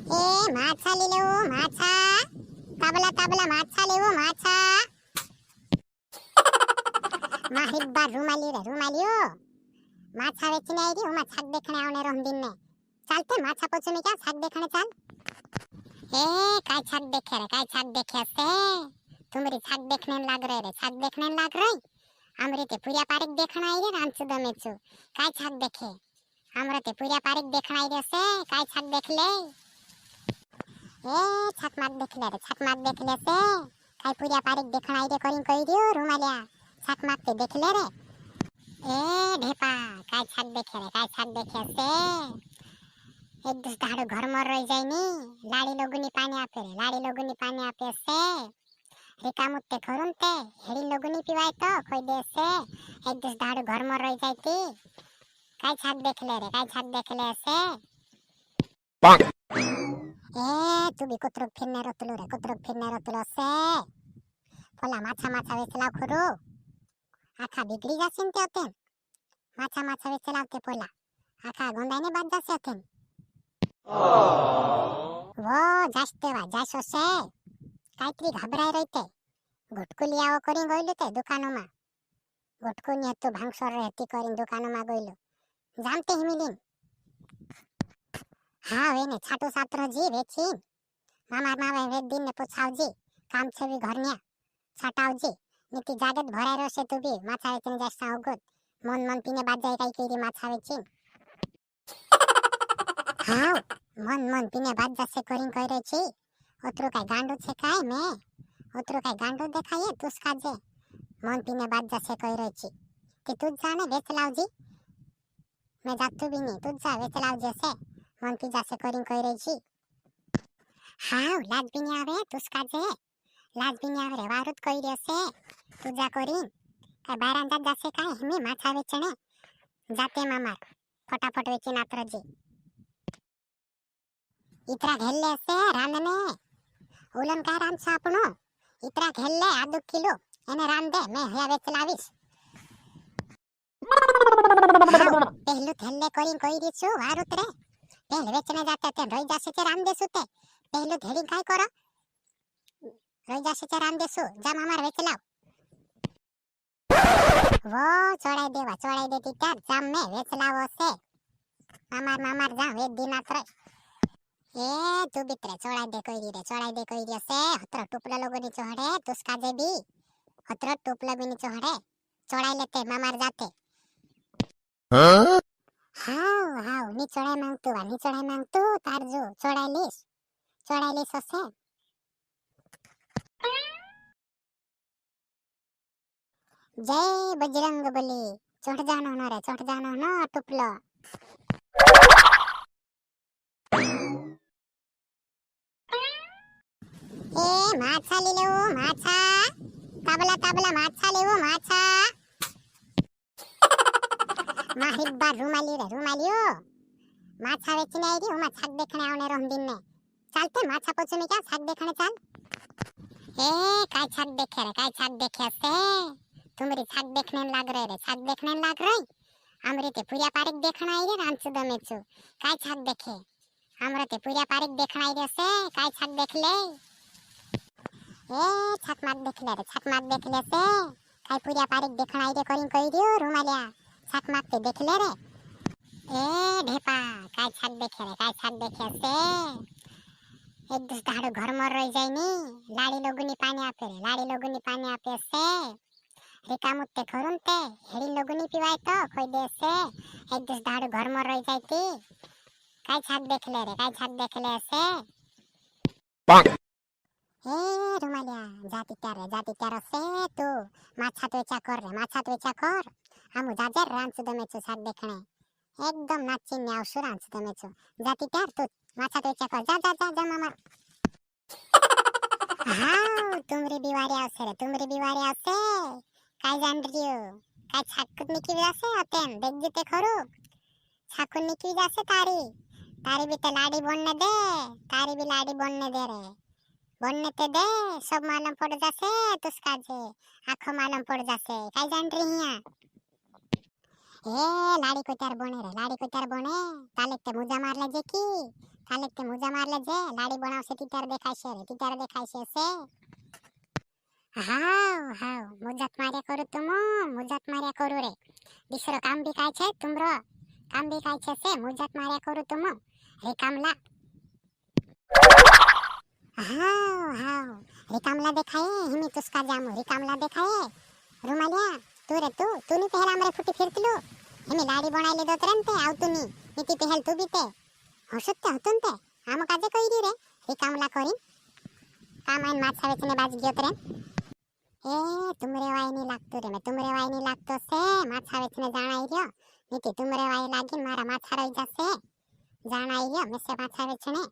ए माछा लिलो माछा ताबला ताबला माछा लेवो माछा माहिब्बा रुमालियो माछा वेचने आई रही हूँ मैं छक देखने आने रोम दिन में चलते माछा पोछो में क्या छक देखने चल ए काय छक देखे से तुम्हारी छक देखने में लग रहे हमरे ते पूरा पारिक देखना आई रे रांचू दमेचू काय छक देखे हमरे ते पूरा पारिक देखना आई रे से काय छक देख ले ए छक मत देख ले से काय पूरा पारिक देखना आई रे करी दियो रुमालिया छक मत देख ले रे ए ढेपा काय छक देखे से एक दूस दाड़ो घर मर रही जाइनी लाड़ी लोगुनी पानी आपे से रिकामुत्ते खरुनते हेड़ी लोगुनी पिवाय तो कोई दे से एक दूस दाड़ो घर मर रही जाती काय छक देख ले से ए तू भी कुतरुक फिरने रोतलो से पोला माछा वेचला खुरू आखा बिगड़ी जासिन ते होते माछा वेचलावते पोला आखा गोंदाने बाद जासे होते वो जासो से कायतरी घबराय रहीते गुटकुली आओ करी गइलो ते दुकानोमा गुटकुनी हेतु भांगसर हेती करी दुकानोमा गइलो जामते हिमिलिन हाँ वेने छाटू सात्र जी वेचीन मामा वे दिन ने पूछाव जी काम छे भी घरन्या छाटाव जी नीति जागत भराय रसे तू भी माछा वेचने जासा होगत मन पीने बाद जाय काई केरी माछा वेचीन हाँ मन पीने बाद जासे करी कह रही छी ओतरो काय गांडो छे काय मैं ओतरो काय गांडो देखाये तुसका जे मन पीने बाद जासे कह रही छी कि तू जाने वेच लाव जी मैं जातू भी नहीं तू जा वेच लाव जैसे मन पी जासे करी कह रही छी हाँ लाज भी नहीं आवे तुसका जे लाज भी नहीं आवे रे वारुत कह रही से तू जा करी काय बारांदा जासे काय हिमी माछा वेचने जाते मामार फटाफट वेची नात्र जी इतरा घेल्ले से रांधने उलन काय रांध सापणो इतरा घेल्ले आधो किलो एने रांध दे मैं हया वेच लावीश पहलू थेल्ले करी कोई दिसु वारुत रे पहले वेचने जाते ते रही जासे ते रांध देसु ते पहलू धेड़ी काय करो रही जासे ते रांध देसु जा मामार वेच लाव वो चढ़ाई देती त्यार जाम में वेच लावो से मामार जा वेच दिनात्र ए तू बितरे चढ़ाई दे कोई रे से हत्र टुपला लोगो नी चढ़े तुसका जे भी हत्र टुपला भी नी चढ़े चढ़ाई लेते मामार जाते हाउ नी चढ़ाई मांगतू तार जो चढ़ाई लिस से जय बजरंग बली चढ़ जानो न टुपलो ए माछा लिलो माछा ताबला माछा लेवो माछा माहिब्बा रुमालियो माछा वेचने आई रही हूँ मैं छक देखने आने रोम दिन में चलते माछा पोछो में क्या छक देखने चल ए काय छक देखे से तुम्हारी छक देखने में लग रही हमरे ते पूरा पारिक देखना आई रे रांचू दमेचू काय छक देखे हमरे ते पूरा पारिक देखना आई रे से काय छक देख ले ए छक मत देख ले से काय पूरा पारिक देखना आई रे करी कह दियो रुमालिया छक मत देख ले रे ए ढेपा काय छक देखे से एक दूस दाड़ो घर मर रही जाइनी लाड़ी लोगुनी पानी आपे से रिकामुत्ते खरुनते हेड़ी लोगुनी पिवाय तो कोई दे से एक दूस दाड़ो घर मर रही जाती काय छक देख ले से ए रुमालिया जाती त्यार से तू माछा तो वेचा कर हमु जाजे रांचू दमेचू छक देखने एकदम नाची ने आवसु रांचू दमेचू जाती त्यार तू माछा तो वेचा कर जा मामा हाँ तुमरी बीवारी आवसे काय जान रियो काय छाकुत निकी जासे अतेन देख जते खरु छाकुत निकी जासे तारी भी ते लाड़ी बनने दे तारी भी लाड़ी बनने दे रे बनने ते दे सब मालूम पड़ जासे तुसका जे आँखों मालूम पड़ जासे काय जान रही है ए लाड़ी को त्यार बने ताले ते मुजा मार ले जे की ચાલે તે મુજા માર લેજે લાડી બનાવશે તીતાર દેખાશે રે તીતાર દેખાશે સે હાવ હાવ મુજાત માર્યા કરું તું મુજાત માર્યા કરું રે દીસરો કામ બી કાય છે તુમરો કામ બી કાય છે સે મુજાત માર્યા કરું તું રે કામલા હાવ હાવ રે કામલા દેખાય हिमी तुसका जामू रे कामला देखाए रुमालिया तू नी पहला हमरे फुटी फिरतलू हिमी लाड़ी बनाई ले दो तरंते आवतू नी नीति पहल तू बीते हसते हतुनते आम काजे कइरी रे कामला करी काम आइन माछा वेचने बाज गयो तरे ए तुमरे वाई नी लागतो रे मैं तुमरे वाई नी लागतो से माछा वेचने जाणाई रयो नीति तुमरे वाई लागी मारा माछा रही जासे जाणाई रयो मैं से माछा वेचने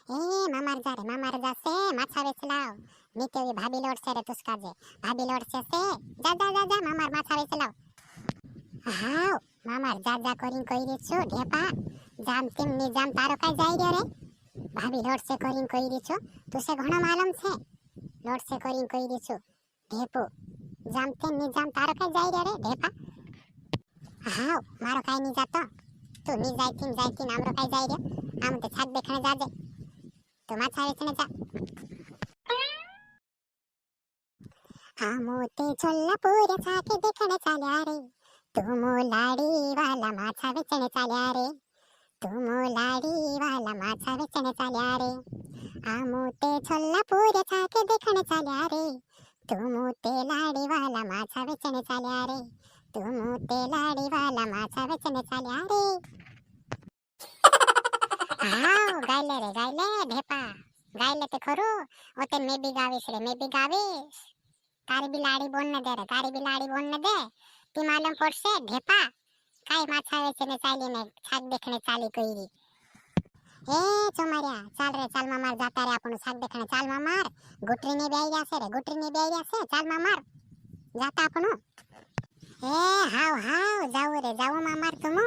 ए मामार जासे माछा वेच लाव नीति वी भाभी लोड से रे तुसका जे भाभी लोड से जा जा जा जा मामार माछा वेच लाव हाव मामार जा जा करिन कइरी छु ढेपा जाम तेम नी जाम तारो काय जाई रयो रे भाभी लोड से करिन कइरी छु तुसे घणो मालूम छे लोड से करिन कइरी छु ढेपो जाम तेम नी जाम तारो काय जाई रयो रे ढेपा हाव मारो काय नी जातो तू नी जायतीन आमरो काय जाई रयो आम तो छाक देखने जाजे तो माछा वेचने जा आमोते छोल्लापूर छाके देखने चाल्या रे तुम लाड़ी वाला माछा वेचने चाल्या रे तुम लाड़ी वाला माछा वेचने चाल्या रे आमोते छोल्लापूर छाके देखने चाल्या रे तुम ते लाड़ी वाला माछा वेचने चाल्या रे तुम ते लाड़ी वाला माछा वेचने चाल्या रे हाव गायले ढेपा गायले ते खरू ओते मैं भी गावीश तारी भी लाड़ी बोलने दे रे तारी भी लाड़ी बोलने दे ती मालूम पड़से ढेपा काय माछा वेचने चाली ने छाक देखने चाली कइरी ए चोमारिया चाल मामार जाता रे आपण छाक देखने चाल मामार गुटरी ने बेई से चाल मामार जाता आपण ए हाव जाऊ मामार तुम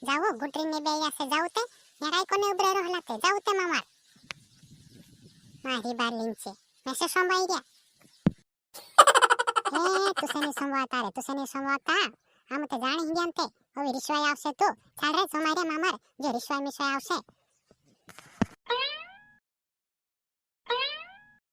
जाओ गुटरी ने बेई से जाऊ ते या काय कोने उबरे रहला ते जाऊ ते मामार मारी बालिंग छे मैं से संभाई गया ए तुसे नहीं संभाता हम तो जाने ही जानते હવે રિશ્વાઈ આવશે તો ચાલ રે સોમારે મામાર જો રિશ્વાઈ મિશ્વાઈ આવશે